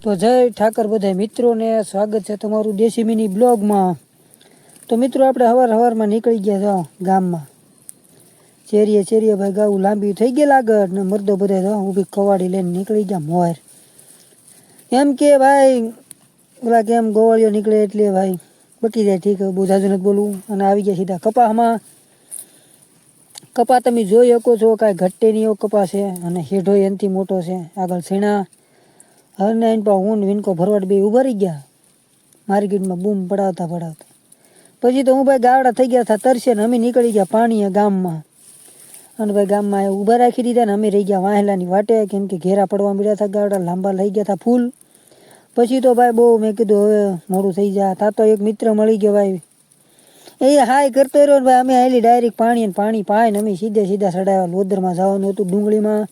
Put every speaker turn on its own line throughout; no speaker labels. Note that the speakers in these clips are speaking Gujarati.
તો જય ઠાકર બધા મિત્રોને સ્વાગત છે તમારું દેશી મિની બ્લોગમાં। તો મિત્રો આપણે હવારમાં નીકળી ગયા છો ગામમાં ચેરીએ ભાઈ ગાવું લાંબી થઈ ગઈ આગળ ને મરદો બધા ઊભી કવાડી લઈને નીકળી ગયા મોર એમ કે ભાઈ ઓલા કેમ ગોવાળીઓ નીકળે એટલે ભાઈ બકી જાય ઠીક બહુ જાજુ નથી બોલવું। અને આવી ગયા સીધા કપામાં। કપા તમે જોઈ શકો છો કાંઈ ઘટે નહીં એવો કપા છે અને હેઠો એનાથી મોટો છે આગળ સીણા હરને એન પા હું વિનકો ભરવાડ બે ઉભા રહી ગયા માર્કેટમાં બૂમ પડાવતા પછી તો હું ભાઈ ગાવડા થઈ ગયા હતા તરસે ને અમે નીકળી ગયા પાણીએ ગામમાં। અને ભાઈ ગામમાં ઊભા રાખી દીધા ને અમે રહી ગયા વાહેલાની વાટે કેમ કે ઘેરા પડવા મળ્યા હતા ગાવડા લાંબા લઈ ગયા હતા ફૂલ। પછી તો ભાઈ બહુ મેં કીધું હવે મોડું થઈ જાય તા તો એક મિત્ર મળી ગયો ભાઈ એ હાય કરતો રહ્યો ને ભાઈ અમે આવેલી ડાયરેક્ટ પાણી પાય ને અમે સીધા ચડાવ્યા લોદરમાં જવાનું હતું ડુંગળીમાં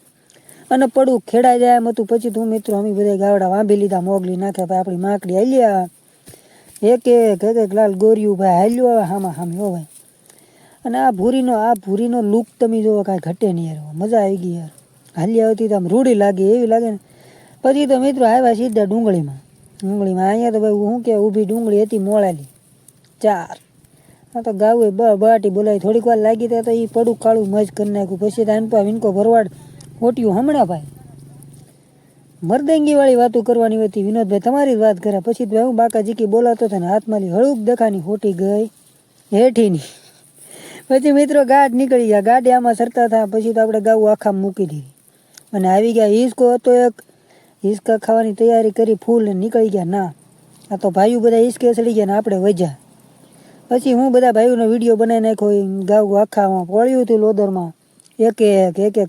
અને પડું ખેડાઈ જાય એમ હતું। પછી તું મિત્રો અમે બધા ગાવડા વાંભી લીધા મોગલી નાખ્યા ભાઈ આપણી માકડી હાલ્યા એક લાલ ગોરિયું ભાઈ હાલ્યો હવે હામાં હામી હો ભાઈ। અને આ ભૂરીનો લુક તમે જોવો કાંઈ ઘટે નહીં યાર મજા આવી ગઈ યાર હાલ્યા હતી તો આમ રૂડી લાગે એવી લાગે ને। પછી તો મિત્રો આવ્યા સીધા ડુંગળીમાં અહીંયા તો ભાઈ શું કે ઊભી ડુંગળી હતી મોળાલી 4 આ તો ગાવે બાટી બોલાવી થોડીક વાર લાગી ત્યાં તો એ પડું કાળું મજ કરી નાખ્યું। પછી તો આનપા વિનકો ભરવાડ ખોટ્યું હમણાં ભાઈ મરદંગી વાળી વાતો કરવાની હતી વિનોદભાઈ તમારી વાત કરે। પછી તો હું બાકા જીકી બોલાતો હતો ને હાથમાં હળુક દેખાની ખોટી ગઈ હેઠીની। પછી મિત્રો ગાઢ નીકળી ગયા ગાડી આમાં સરતા હતા। પછી તો આપણે ગાવું આખા મૂકી દીધી અને આવી ગયા હિસકો હતો એક હિસકા ખાવાની તૈયારી કરી ફૂલ ને નીકળી ગયા ના આ તો ભાઈઓ બધા હિસકે ચડી ગયા ને આપણે વજ્યા। પછી હું બધા ભાઈઓનો વિડીયો બનાવી નાખ્યો ગાવું આખામાં પડ્યું હતું લોદરમાં એક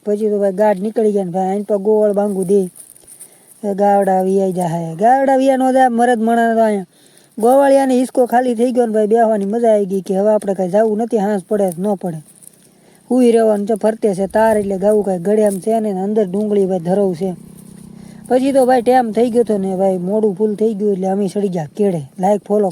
પછી તો ભાઈ ગાઢ નીકળી ગયા ને ભાઈ આઈને પર ગોળ બાંગુ દે ગાવડા વિયાઈ જાય ગાવડા વિયા નો જાય મરદ મણા તો અહીંયા ગોવાળિયાને હિસકો ખાલી થઈ ગયો ને ભાઈ બેહવાની મજા આવી ગઈ કે હવે આપણે કાંઈ જવું નથી હાંસ પડે ન પડે હુઈ રહેવાનું છે ફરતે છે તાર એટલે ગાવું કાંઈ ગળે એમ છે ને અંદર ડુંગળી ભાઈ ધરવ છે। પછી તો ભાઈ ટાઈમ થઈ ગયો હતો ને ભાઈ મોડું ફૂલ થઈ ગયું એટલે અમે ચડી ગયા કેળે લાઈક ફોલો